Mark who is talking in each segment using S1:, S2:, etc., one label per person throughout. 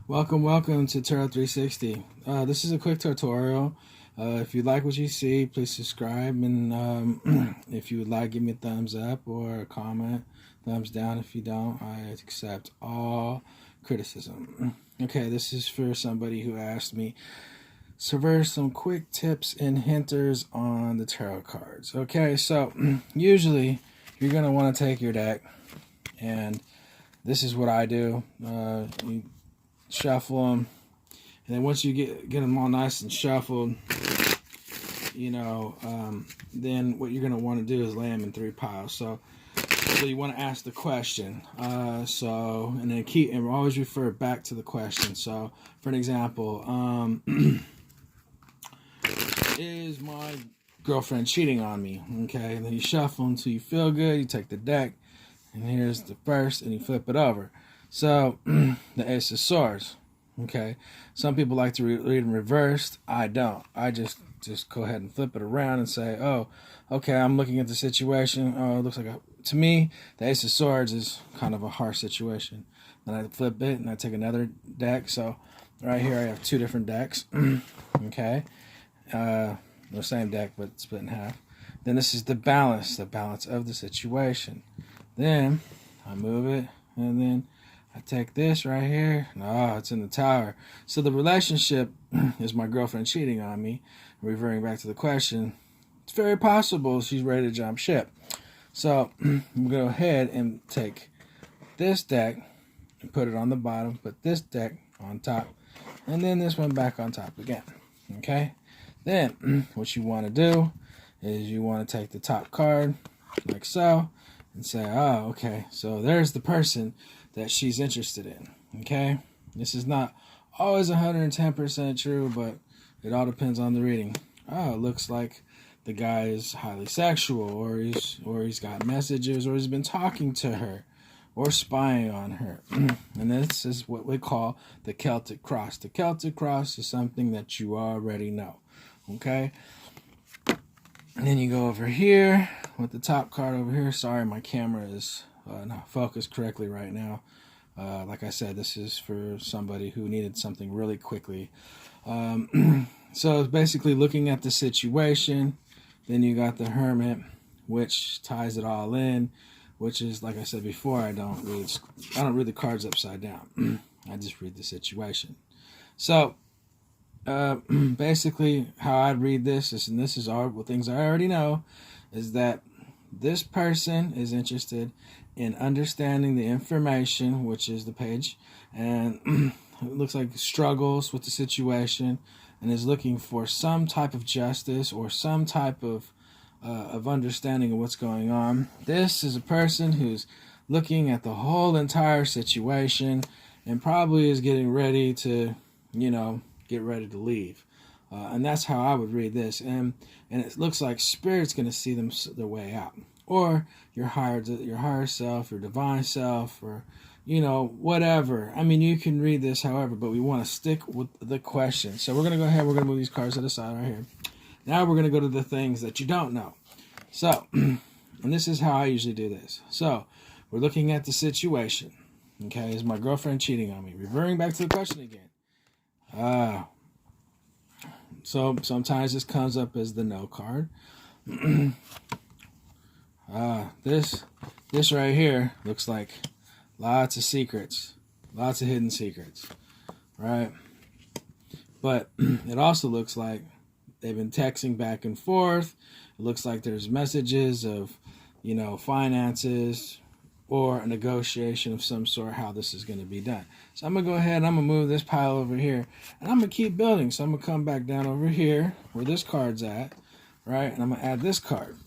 S1: Welcome to Tarot 360. This is a quick tutorial. If you like what you see, please subscribe, and if you would like, give me a thumbs up or a comment. Thumbs down if you don't. I accept all criticism. Okay, this is for somebody who asked me for some quick tips and hinters on the tarot cards. Okay, so usually you're going to want to take your deck, and this is what I do. You shuffle them, and then once you get them all nice and shuffled, then what you're going to want to do is lay them in three piles. So you want to ask the question, and then always refer back to the question. So for an example, is my girlfriend cheating on me? Okay, and then you shuffle until you feel good. You take the deck, and here's the first, and you flip it over. So, the Ace of Swords. Okay, some people like to read in reversed. I don't. I just go ahead and flip it around and say, oh, okay, I'm looking at the situation. Oh, it looks like to me, the Ace of Swords is kind of a harsh situation. Then I flip it and I take another deck. So, right here I have two different decks. Okay, the same deck but split in half. Then this is the balance of the situation. Then I move it, and then I take this right here. No, it's in the Tower. So the relationship is my girlfriend cheating on me. Referring back to the question, it's very possible she's ready to jump ship. So I'm going to go ahead and take this deck and put it on the bottom, put this deck on top, and then this one back on top again. Okay? Then what you want to do is you want to take the top card like so and say, oh, okay, so there's the person that she's interested in. Okay, this is not always 110% true, but it all depends on the reading. Oh, it looks like the guy is highly sexual, or he's got messages, or he's been talking to her or spying on her. And this is what we call the Celtic cross. The Celtic cross is something that you already know. Okay, and then you go over here with the top card over here. Sorry, my camera is not focused correctly right now. Like I said, this is for somebody who needed something really quickly. So it's basically looking at the situation. Then you got the Hermit, which ties it all in, which is, like I said before, I don't read the cards upside down. I just read the situation. So basically how I'd read this is, and this is all things I already know, is that this person is interested in understanding the information, which is the page, and it looks like struggles with the situation and is looking for some type of justice or some type of understanding of what's going on. This is a person who's looking at the whole entire situation and probably is getting ready to, get ready to leave. And that's how I would read this. And it looks like Spirit's going to see them their way out. Or your higher self, your divine self, or, whatever. I mean, you can read this however, but we want to stick with the question. So we're going to go ahead, we're going to move these cards to the side right here. Now we're going to go to the things that you don't know. So, and this is how I usually do this. So, we're looking at the situation. Okay, is my girlfriend cheating on me? Reverting back to the question again. So sometimes this comes up as the no card. This right here looks like lots of secrets, lots of hidden secrets, right? But it also looks like they've been texting back and forth. It looks like there's messages of, finances or a negotiation of some sort, how this is going to be done. So I'm going to go ahead and I'm going to move this pile over here, and I'm going to keep building. So I'm going to come back down over here where this card's at, right? And I'm going to add this card,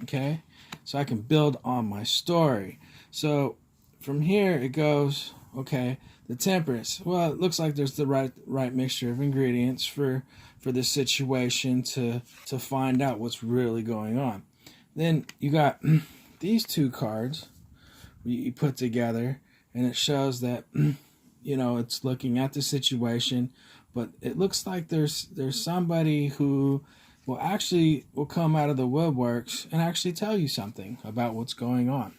S1: okay? So I can build on my story. So from here it goes, okay, the Temperance. Well, it looks like there's the right mixture of ingredients for this situation to find out what's really going on. Then you got these two cards you put together, and it shows that it's looking at the situation, but it looks like there's somebody who will come out of the woodworks and actually tell you something about what's going on.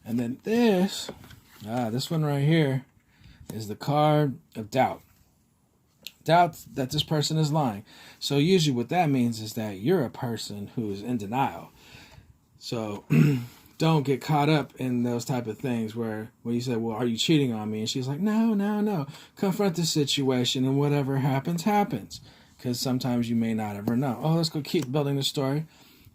S1: And then this one right here is the card of doubt. Doubt that this person is lying. So usually what that means is that you're a person who is in denial. So don't get caught up in those type of things where when you say, well, are you cheating on me? And she's like, no. Confront the situation, and whatever happens, happens. Because sometimes you may not ever know. Oh, let's go keep building the story.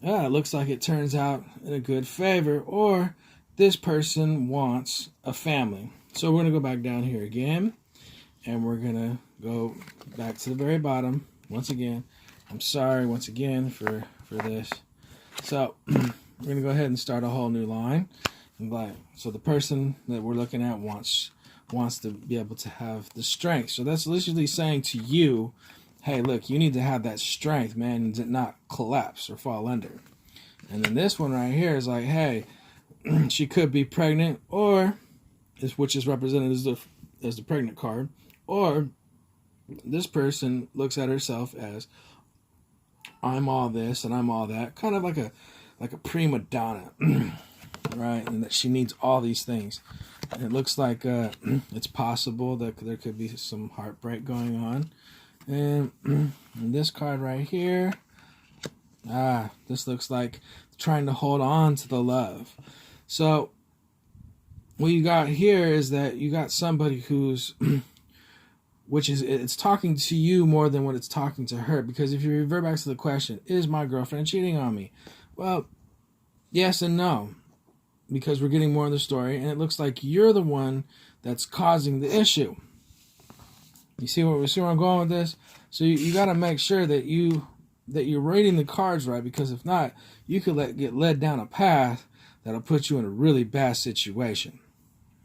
S1: It looks like it turns out in a good favor, or this person wants a family. So we're going to go back down here again, and we're going to go back to the very bottom. Once again, I'm sorry once again for this. So we're going to go ahead and start a whole new line. So the person that we're looking at wants to be able to have the strength. So that's literally saying to you, hey, look, you need to have that strength, man, and not collapse or fall under. And then this one right here is like, hey, she could be pregnant, or which is represented as the pregnant card, or this person looks at herself as, I'm all this and I'm all that, kind of like a prima donna, right? And that she needs all these things. And it looks like it's possible that there could be some heartbreak going on. And this card right here, this looks like trying to hold on to the love. So what you got here is that you got somebody who's, it's talking to you more than what it's talking to her. Because if you revert back to the question, is my girlfriend cheating on me? Well, yes and no, because we're getting more of the story, and it looks like you're the one that's causing the issue. You see where I'm going with this? So you got to make sure that you're rating the cards right, because if not, you could get led down a path that'll put you in a really bad situation.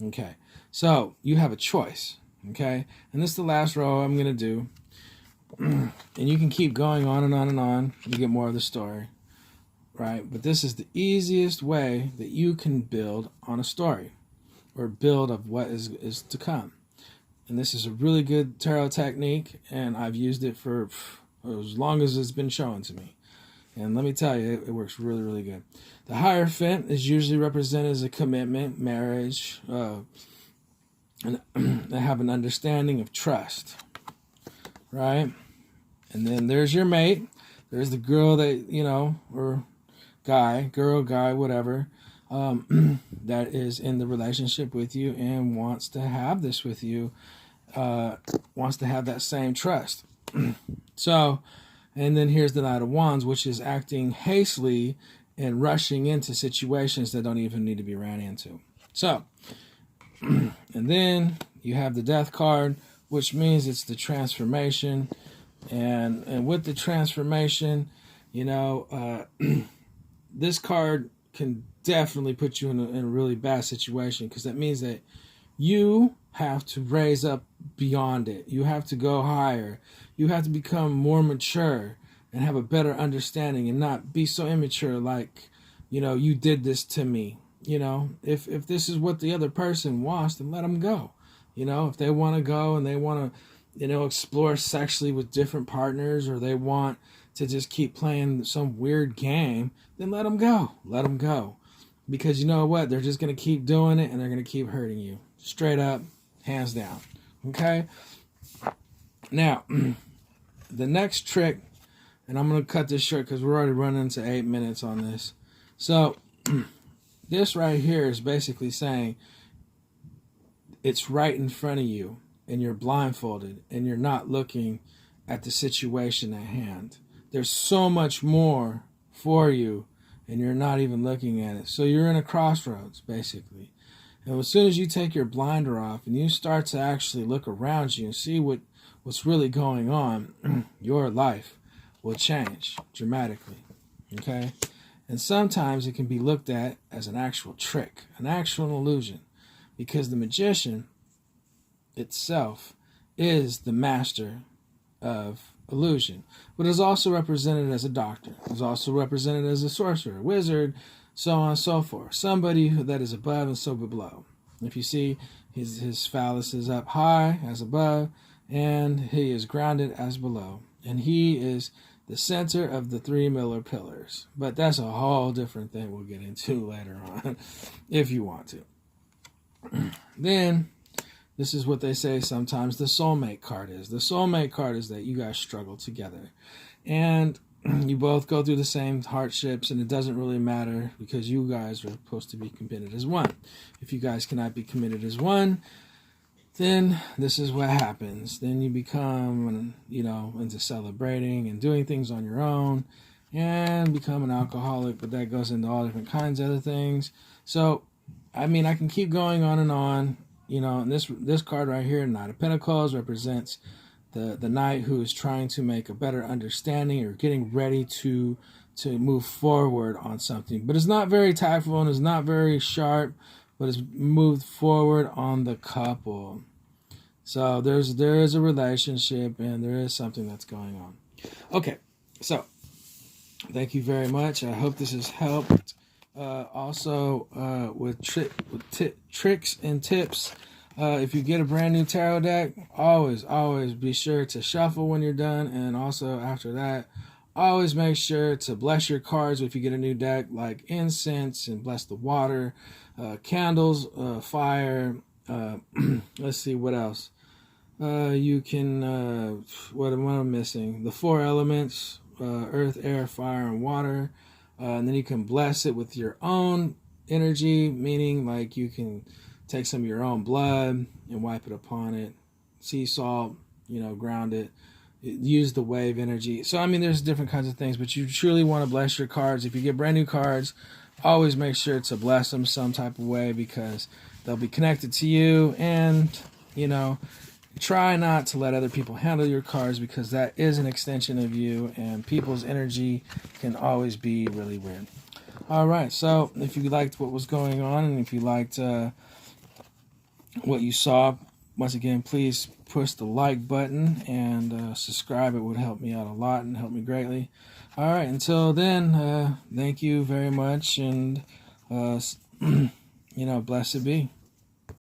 S1: Okay, so you have a choice. Okay, and this is the last row I'm gonna do, and you can keep going on and on and on. You get more of the story, right? But this is the easiest way that you can build on a story, or build of what is to come. And this is a really good tarot technique, and I've used it for as long as it's been shown to me. And let me tell you, it works really, really good. The Hierophant is usually represented as a commitment, marriage, and they have an understanding of trust, right? And then there's your mate. There's the girl that, or girl, guy, whatever, that is in the relationship with you and wants to have this with you, wants to have that same trust. So, and then here's the Knight of Wands, which is acting hastily and rushing into situations that don't even need to be ran into. So, and then you have the Death card, which means it's the transformation. And with the transformation, this card can definitely put you in a really bad situation, because that means that you have to raise up beyond it. You have to go higher. You have to become more mature and have a better understanding and not be so immature like, you did this to me. If this is what the other person wants, then let them go. If they want to go and they want to, explore sexually with different partners, or they want to just keep playing some weird game, then let them go. Let them go. Because you know what? They're just going to keep doing it, and they're going to keep hurting you. Straight up, hands down. Okay? Now, the next trick, and I'm going to cut this short because we're already running into 8 minutes on this. So, this right here is basically saying it's right in front of you, and you're blindfolded, and you're not looking at the situation at hand. There's so much more for you, and you're not even looking at it. So you're in a crossroads, basically. And as soon as you take your blinder off and you start to actually look around you and see what's really going on, your life will change dramatically. Okay? And sometimes it can be looked at as an actual trick, an actual illusion, because the magician itself is the master of illusion, but is also represented as a doctor, is also represented as a sorcerer, wizard, so on and so forth. Somebody that is above and so below. If you see, his phallus is up high as above, and he is grounded as below. And he is the center of the 3 Miller pillars. But that's a whole different thing we'll get into later on, if you want to. Then this is what they say sometimes the soulmate card is. The soulmate card is that you guys struggle together. And you both go through the same hardships, and it doesn't really matter because you guys are supposed to be committed as one. If you guys cannot be committed as one, then this is what happens. Then you become, into celebrating and doing things on your own and become an alcoholic, but that goes into all different kinds of other things. So, I can keep going on and on, and this card right here, Knight of Pentacles, represents the knight who is trying to make a better understanding or getting ready to move forward on something. But it's not very tactful and it's not very sharp, but it's moved forward on the couple. So there is a relationship and there is something that's going on. Okay, so thank you very much. I hope this has helped. Also, with tricks and tips, if you get a brand new tarot deck, always be sure to shuffle when you're done, and also after that, always make sure to bless your cards if you get a new deck, like incense and bless the water, candles, fire. Let's see what else. You can what am I missing? The 4 elements: earth, air, fire, and water. And then you can bless it with your own energy, meaning like you can take some of your own blood and wipe it upon it. Sea salt, ground it. Use the wave energy. So, there's different kinds of things, but you truly want to bless your cards. If you get brand new cards, always make sure to bless them some type of way because they'll be connected to you. And, try not to let other people handle your cards because that is an extension of you, and people's energy can always be really weird. All right, so if you liked what was going on and if you liked what you saw, once again, please push the like button and subscribe. It would help me out a lot and help me greatly. All right, until then, thank you very much, and blessed be.